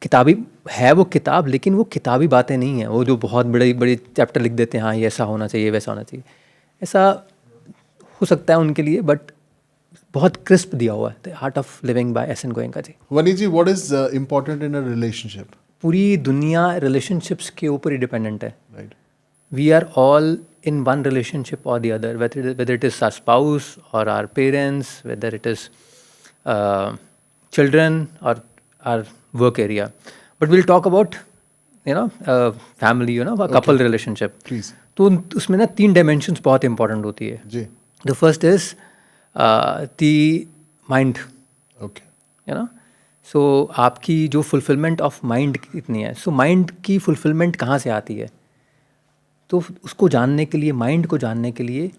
किताबी है वो किताब, लेकिन वो किताबी बातें नहीं हैं। वो जो बहुत बड़े बड़े चैप्टर लिख देते हैं, हाँ ये ऐसा होना चाहिए, वैसा होना चाहिए, ऐसा हो सकता है उनके लिए, बट बहुत क्रिस्प दिया हुआ है। The art of living by S N Goenka ji. Vineet ji, what is important in a relationship? पूरी दुनिया रिलेशनशिप्स के ऊपर ही डिपेंडेंट है। Right, We are all in one relationship or the other, whether it is our spouse or our parents, whether it is children or our work area. But we'll talk about family, a couple relationship. Please. तो उसमें ना 3 dimensions बहुत important होती है। जी, The first is the mind, okay, so आपकी जो fulfilment of mind कितनी है। सो माइंड की फुलफिलमेंट कहाँ से आती है, तो उसको जानने के लिए, माइंड को जानने के लिए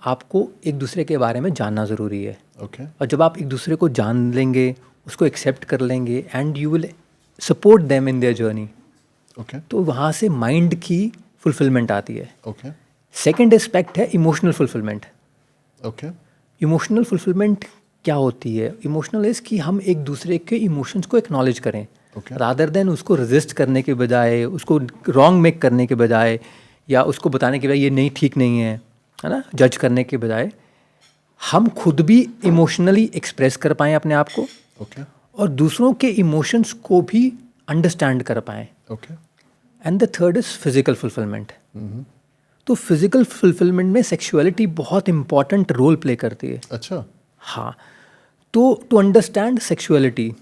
आपको एक दूसरे के बारे में जानना ज़रूरी है। ओके, और जब आप एक दूसरे को जान लेंगे, उसको एक्सेप्ट कर लेंगे, and you will support them in their journey, okay, तो वहाँ से माइंड की फुलफिलमेंट आती है। ओके, सेकेंड एस्पेक्ट है emotional fulfilment. Okay, emotional fulfilment क्या होती है? इमोशनल इज़ कि हम एक दूसरे के इमोशंस को एक्नॉलेज करें, Okay. रादर देन उसको रेजिस्ट करने के बजाय, उसको रॉन्ग मेक करने के बजाय, या उसको बताने के बजाय ये नहीं, ठीक नहीं है ना, जज करने के बजाय हम खुद भी इमोशनली एक्सप्रेस कर पाएँ अपने आप को, ओके, और दूसरों के इमोशंस को भी अंडरस्टैंड कर पाएँ। Okay, and the third is physical fulfilment. तो फिजिकल फुलफिलमेंट में सेक्सुअलिटी बहुत इंपॉर्टेंट रोल प्ले करती है। अच्छा, हाँ, तो टू अंडरस्टैंड सेक्सुअलिटी,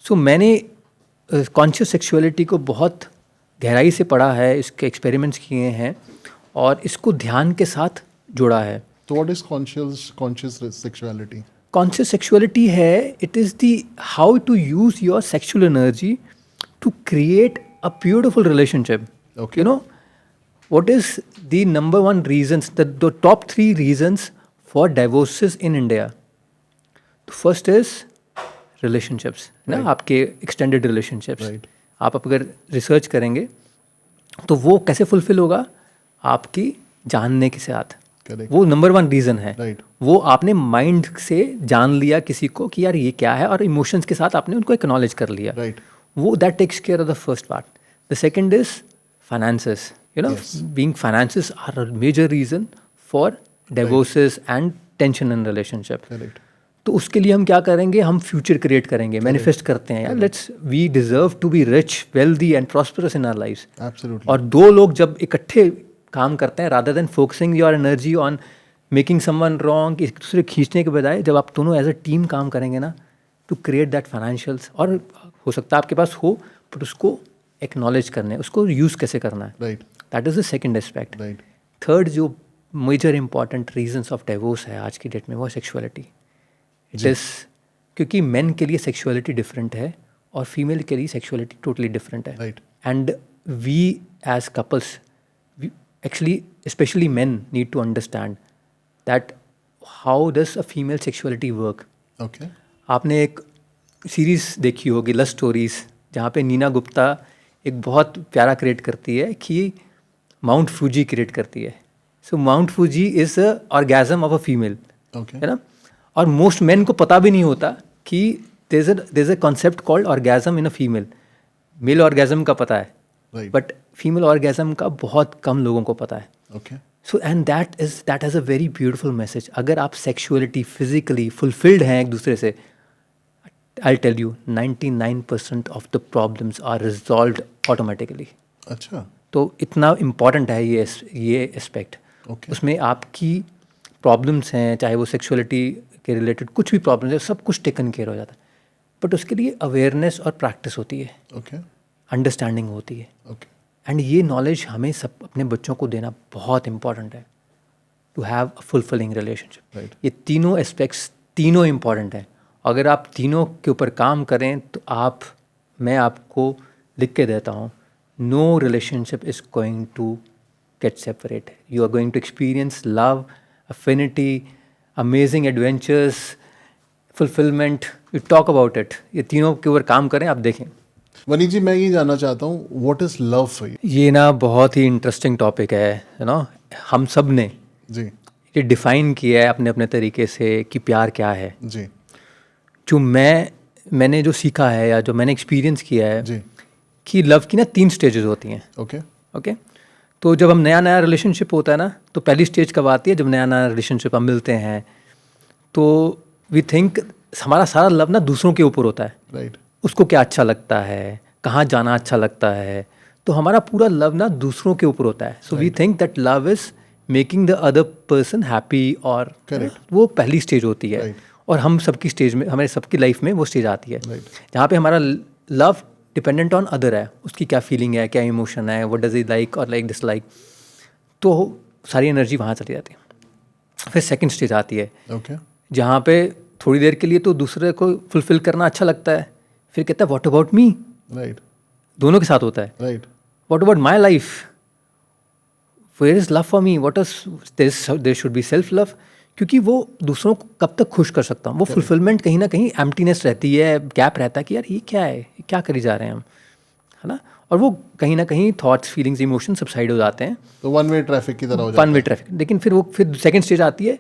सो मैंने कॉन्शियस सेक्सुअलिटी को बहुत गहराई से पढ़ा है, इसके एक्सपेरिमेंट्स किए हैं और इसको ध्यान के साथ जोड़ा है। तो what is conscious sexuality? Conscious sexuality है, it is the how to use your sexual energy to create a beautiful relationship. Okay. You know what is the number one reasons, the top 3 reasons for divorces in India? The first is relationships, ना, आपके extended relationships. Right. आप अगर research करेंगे तो वो कैसे fulfil होगा, आपकी जानने के साथ। Correct. वो नंबर 1 रीज़न है। Right. वो आपने माइंड से जान लिया किसी को कि यार ये क्या है, और इमोशंस के साथ आपने उनको एक्नॉलेज कर लिया। Right. वो that takes care of the first part. The second is finances. Yes. Being finances are a major reason for divorces and tension in relationship. Correct. तो उसके लिए हम क्या करेंगे, हम फ्यूचर क्रिएट करेंगे, मैनिफेस्ट करते हैं यार, let's we deserve to be rich, wealthy and prosperous in our lives. Absolutely. और 2 लोग जब इकट्ठे काम करते हैं, rather than focusing your energy on making someone wrong, एक दूसरे खींचने के बजाय, जब आप दोनों एज अ टीम काम करेंगे ना, टू क्रिएट दैट फाइनेंशियल्स, और हो सकता है आपके पास हो, बट उसको एक्नॉलेज करना है, उसको यूज़ कैसे करना है, Right. That is the second aspect. Right. Third जो major important reasons of divorce है आज की डेट में, वो है सेक्सुअलिटी। इट इज़ क्योंकि मेन के लिए सेक्सुअलिटी डिफरेंट है और फीमेल के लिए सेक्सुअलिटी टोटली डिफरेंट है। Right. And we as couples, actually specially men need to understand that how does a female sexuality work. Okay. आपने एक सीरीज़ देखी होगी लव स्टोरीज, जहाँ पे नीना गुप्ता एक बहुत प्यारा क्रिएट करती है कि माउंट फूजी क्रिएट करती है. So mount Fuji is a orgasm of a female, okay. है ना. और मोस्ट मेन को पता भी नहीं होता कि there is a concept called orgasm in a female. Male orgasm का पता है, राइट. बट फीमेल ऑर्गेजम का बहुत कम लोगों को पता है. Okay. So and that has a very beautiful message. अगर आप सेक्सुअलिटी फिजिकली फुलफिल्ड हैं एक दूसरे से, I'll tell you 99% of the problems are resolved automatically. अच्छा. तो इतना इम्पॉर्टेंट है ये एस्पेक्ट. ओके. उसमें आपकी प्रॉब्लम्स हैं, चाहे वो सेक्सुअलिटी के रिलेटेड कुछ भी प्रॉब्लम्स है, सब कुछ टेकन केयर हो जाता है. बट उसके लिए अवेयरनेस और प्रैक्टिस होती है, ओके. अंडरस्टैंडिंग होती है. ओके. एंड ये नॉलेज हमें सब अपने बच्चों को देना बहुत इंपॉर्टेंट है to have a fulfilling relationship. Right. ये तीनों एस्पेक्ट्स तीनों इम्पॉर्टेंट हैं. अगर आप तीनों के ऊपर काम करें तो मैं आपको लिख के देता हूँ, no relationship is going to get separate. You are going to experience love, affinity, amazing adventures, fulfilment. You talk about it. ये तीनों के ऊपर काम करें, आप देखें. वनी जी, मैं ये जानना चाहता हूँ, what is love for you? ये ना बहुत ही इंटरेस्टिंग टॉपिक है ना. हम सब ने जी. ये डिफ़ाइन किया है अपने अपने तरीके से कि प्यार क्या है. जी. जो मैंने जो सीखा है या जो मैंने एक्सपीरियंस किया है जी. कि लव की ना 3 स्टेजेस होती हैं. ओके. ओके. तो जब हम नया रिलेशनशिप होता है ना, तो पहली स्टेज कब आती है? जब नया रिलेशनशिप हम मिलते हैं तो वी थिंक हमारा सारा लव ना दूसरों के ऊपर होता है. राइट. उसको क्या अच्छा लगता है, कहाँ जाना अच्छा लगता है, तो हमारा पूरा लव ना दूसरों के ऊपर होता है. So we think that love is making the other person happy. और Correct. वो पहली स्टेज होती है. Right. और हम सबकी स्टेज में, हमारे सबकी लाइफ में वो स्टेज आती है Right. जहाँ पे हमारा लव डिपेंडेंट ऑन अदर है. उसकी क्या फीलिंग है, क्या इमोशन है, व्हाट डज ही लाइक और लाइक डिसलाइक, तो सारी एनर्जी वहाँ चली जाती है. फिर सेकंड स्टेज आती है ओके. जहाँ पे थोड़ी देर के लिए तो दूसरे को फुलफिल करना अच्छा लगता है. फिर कहता है व्हाट अबाउट मी. राइट. दोनों के साथ होता है. Right. What about my life, where is love for me, what is there should be self love. क्योंकि वो दूसरों को कब तक खुश कर सकता हूँ. वो फुलफिलमेंट कहीं ना कहीं एम्प्टीनेस रहती है, गैप रहता है कि यार ये क्या है, ये क्या करी जा रहे हैं हम, है ना. और वो कहीं ना कहीं थॉट्स, फीलिंग्स, इमोशन सबसाइड हो जाते हैं. तो वन वे ट्रैफिक की तरह हो जाता वन वे ट्रैफिक. लेकिन फिर सेकंड स्टेज आती है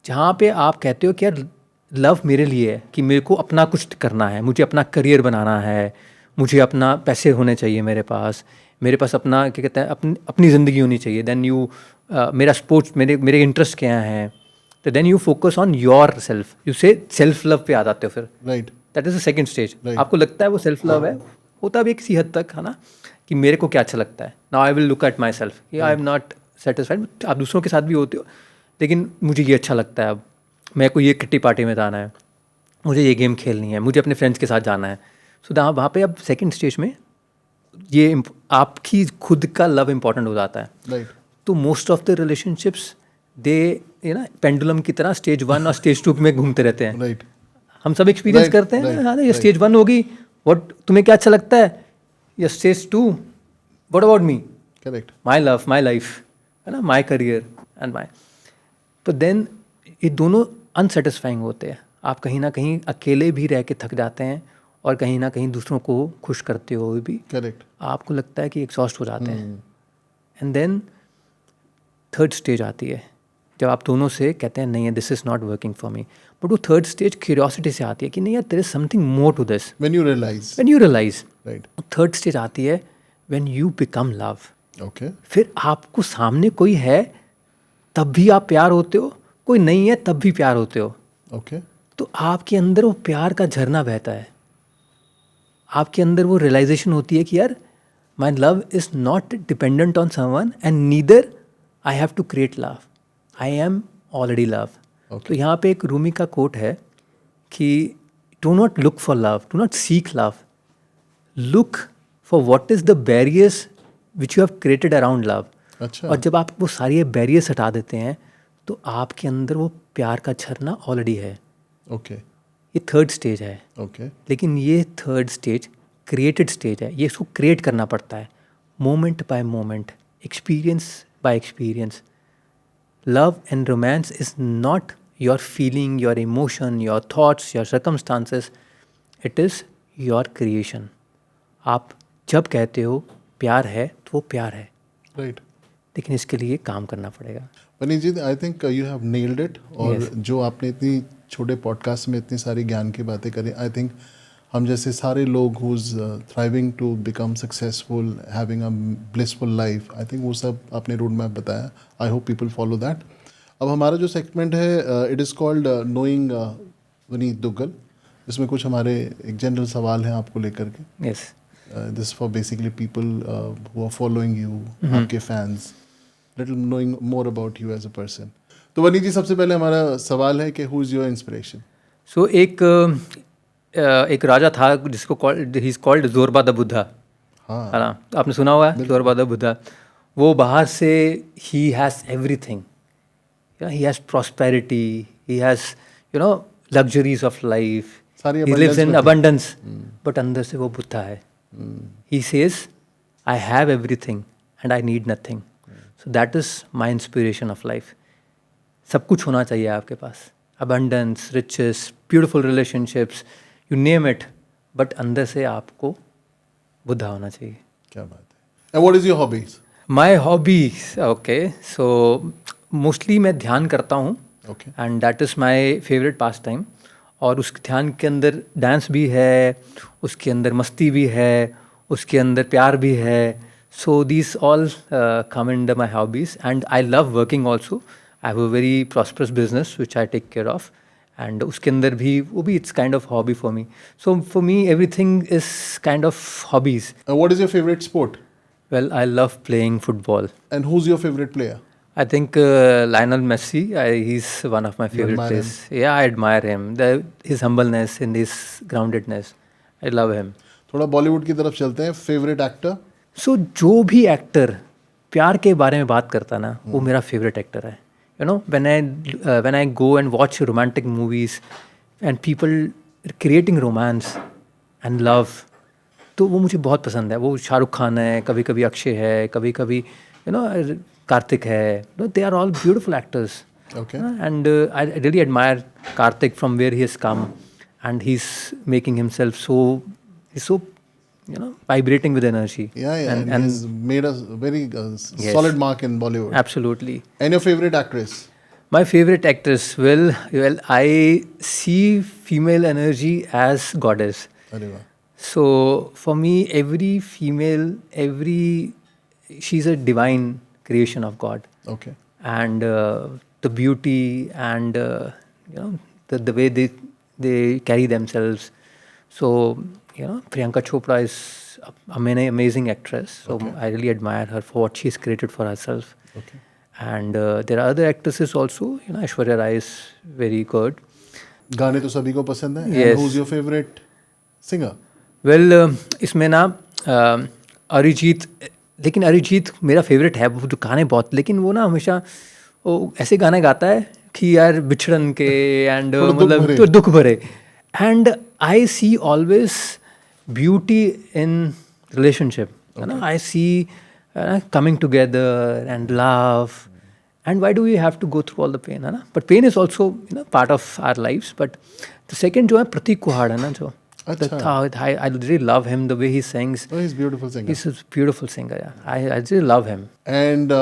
जहाँ पे आप कहते हो कि यार लव मेरे लिए है कि मेरे को अपना कुछ करना है, मुझे अपना करियर बनाना है, मुझे अपना पैसे होने चाहिए मेरे पास अपना क्या कहते हैं अपनी ज़िंदगी होनी चाहिए. देन यू मेरा स्पोर्ट्स, मेरे इंटरेस्ट क्या हैं, तो then you focus on yourself. You से सेल्फ लव पे आ जाते हो फिर. Right. That is the second stage. Right. आपको लगता है वो सेल्फ लव है, होता भी किसी हद तक, है ना, कि मेरे को क्या अच्छा लगता है. Now I will look at my self कि आई एम नॉट सेटिस्फाइड. आप दूसरों के साथ भी होते हो, लेकिन मुझे ये अच्छा लगता है, अब मेरे को ये किट्टी पार्टी में जाना है, मुझे ये गेम खेलनी है, मुझे अपने फ्रेंड्स के साथ जाना है. सो वहाँ पे अब सेकंड स्टेज में ये आपकी खुद का लव इम्पॉर्टेंट हो जाता है. राइट. तो मोस्ट ऑफ द रिलेशनशिप्स दे ना पेंडुलम की तरह स्टेज 1 और स्टेज 2 में घूमते रहते हैं. राइट. हम सब एक्सपीरियंस Right, करते हैं. right, हाँ, ये स्टेज 1 होगी, व्हाट तुम्हें क्या अच्छा लगता है, या stage 2 what about me, correct. My love, my life, है ना, माई करियर एंड माई. तो देन ये दोनों अनसेटिस्फाइंग होते हैं. आप कहीं ना कहीं अकेले भी रह के थक जाते हैं और कहीं ना कहीं दूसरों को खुश करते हुए भी करेक्ट. आपको लगता है कि एग्जॉस्ट हो जाते हैं. एंड देन थर्ड स्टेज आती है जब आप दोनों से कहते हैं नहीं है, this is not working for me. But वो थर्ड स्टेज क्यूरियोसिटी से आती है कि नहीं यार, there is something more to this. When you realise. When you realise. Right. Third stage आती है when you become love. Okay. फिर आपको सामने कोई है तब भी आप प्यार होते हो, कोई नहीं है तब भी प्यार होते हो. ओके. तो आपके अंदर वो प्यार का झरना बहता है. आपके अंदर वो रियलाइजेशन होती है कि यार my love is not dependent on someone and neither I have to create love, I am already love. तो यहाँ पे एक रूमी का कोट है कि do not look for love, do not seek love, look for what is the barriers which you have created around love. अच्छा. और जब आप वो सारे बैरियर्स हटा देते हैं तो आपके अंदर वो प्यार का झरना ऑलरेडी है. ओके. ये थर्ड स्टेज है. ओके. लेकिन ये थर्ड स्टेज क्रिएटेड स्टेज है. ये इसको क्रिएट करना पड़ता है moment bye moment, experience by experience. Love and romance is not your feeling, your emotion, your thoughts, your circumstances, it is your creation. आप जब कहते हो प्यार है तो वो प्यार है, राइट। लेकिन इसके लिए काम करना पड़ेगा. Vineet ji, I think you have nailed it. और Yes. जो आपने इतनी छोटे पॉडकास्ट में इतनी सारी ज्ञान की बातें करी, आई थिंक हम जैसे सारे लोग who's thriving to become successful, having a blissful life, I think वो सब आपने रोड मैप बताया. I hope people follow that. अब हमारा जो सेगमेंट है, it is called knowing Vaneet Duggal. इसमें कुछ हमारे एक जनरल सवाल हैं आपको लेकर के. Yes. This for basically people who are following you, आपके fans, little knowing more about you as a person. तो वनीत जी, सबसे पहले हमारा सवाल है कि who is your inspiration? So एक राजा था जिसको he is called Zorba the Buddha. हाँ, है ना, आपने सुना हुआ है जोरबा द बुद्धा. वो बाहर से he has everything, he has prosperity, he has luxuries of life, सारी ही लिव्स इन abundance में थी. अबंडेंस, बट अंदर से वो बुद्धा है. He says I have everything and I need nothing. So that is my inspiration of life. सब कुछ होना चाहिए आपके पास, abundance, riches, beautiful relationships, you name it, but अंदर से आपको बुद्धा होना चाहिए. क्या बात है. And what is your hobbies? My hobbies, okay, so mostly मैं ध्यान करता हूँ okay. And that is my favourite pastime. और उस ध्यान के अंदर डांस भी है, उसके अंदर मस्ती भी है, उसके अंदर प्यार भी है. So this all come in the my hobbies and I love working also. I have a very prosperous business which I take care of, and उसके अंदर भी वो भी it's kind of hobby for me. So for me everything is kind of hobbies. What is your favourite sport? Well, I love playing football. And who is your favourite player? I think Lionel Messi, he's one of my favorite admire players. Yeah, I admire him. His humbleness and his groundedness. I love him. थोड़ा बॉलीवुड की तरफ चलते हैं. Favourite actor? So जो भी actor प्यार के बारे में बात करता ना, वो मेरा फेवरेट एक्टर है. You know, when I go and watch romantic movies and people creating romance and love, तो वो मुझे बहुत पसंद है. वो शाहरुख खान है, कभी कभी अक्षय है, कभी कभी कार्तिक है. They are all beautiful actors. Okay. And I really admire Karthik from where he has come, and he's making himself he's so vibrating with energy. Yeah, and he's made a very Yes. solid mark in Bollywood. Absolutely. And your favorite actress? My favorite actress, well, I see female energy as goddess. अरे वाह. So for me, every female, she's a divine creation of God. Okay. And the beauty and the way they carry themselves. So Priyanka Chopra is an amazing actress. So I really admire her for what she's created for herself. Okay. And there are other actresses also. Aishwarya Rai is very good. गाने तो सभी को पसंद है. Yes. And who's your favorite singer? Well, इसमें ना अरिजीत, लेकिन अरिजीत मेरा फेवरेट है. वो जो गाने बहुत, लेकिन वो ना हमेशा वो ऐसे गाने गाता है कि यार बिछड़न के एंड थोड़ा दुख मतलब भरे. तो दुख भरे. And I see always beauty in relationship. है ना, I see coming together and love. And why do we have to go through all the pain, है ना. But pain is also part of our lifes. But the second जो है प्रतीक कुहाड़ है ना, जो I really love him, the way he sings. Oh, he's a beautiful singer. He's a beautiful singer. Yeah. I really love him. And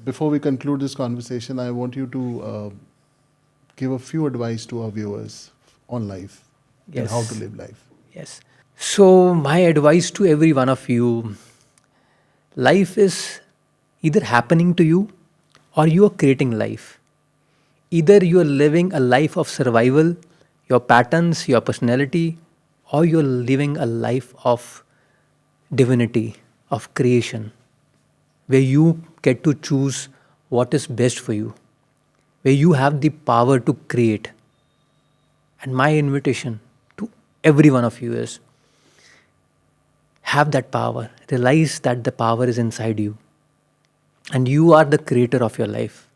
before we conclude this conversation, I want you to give a few advice to our viewers on life and Yes. how to live life. Yes. So my advice to every one of you: life is either happening to you, or you are creating life. Either you are living a life of survival, your patterns, your personality, or you're living a life of divinity, of creation, where you get to choose what is best for you, where you have the power to create. And my invitation to every one of you is, have that power. Realize that the power is inside you. And you are the creator of your life.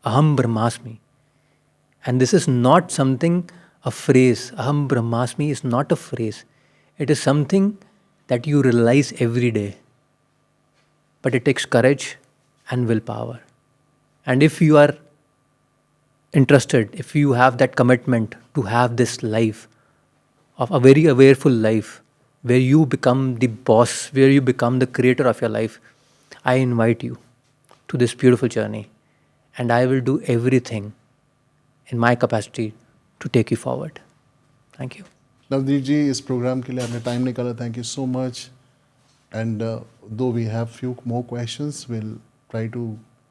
Aham Brahmasmi. And this is not something, a phrase. Aham Brahmasmi is not a phrase. It is something that you realize every day. But it takes courage and willpower. And if you are interested, if you have that commitment to have this life of a very awareful life where you become the boss, where you become the creator of your life, I invite you to this beautiful journey, and I will do everything in my capacity to take you forward. Thank you. Navdeep जी, इस programme के लिए आपने time निकाला, thank you so much. And though we have few more questions, we'll try to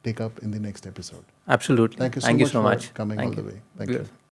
take up in the next episode. Absolutely. Thank you so Thank you much so for much. coming Thank all the you. way. Thank you. Beautiful.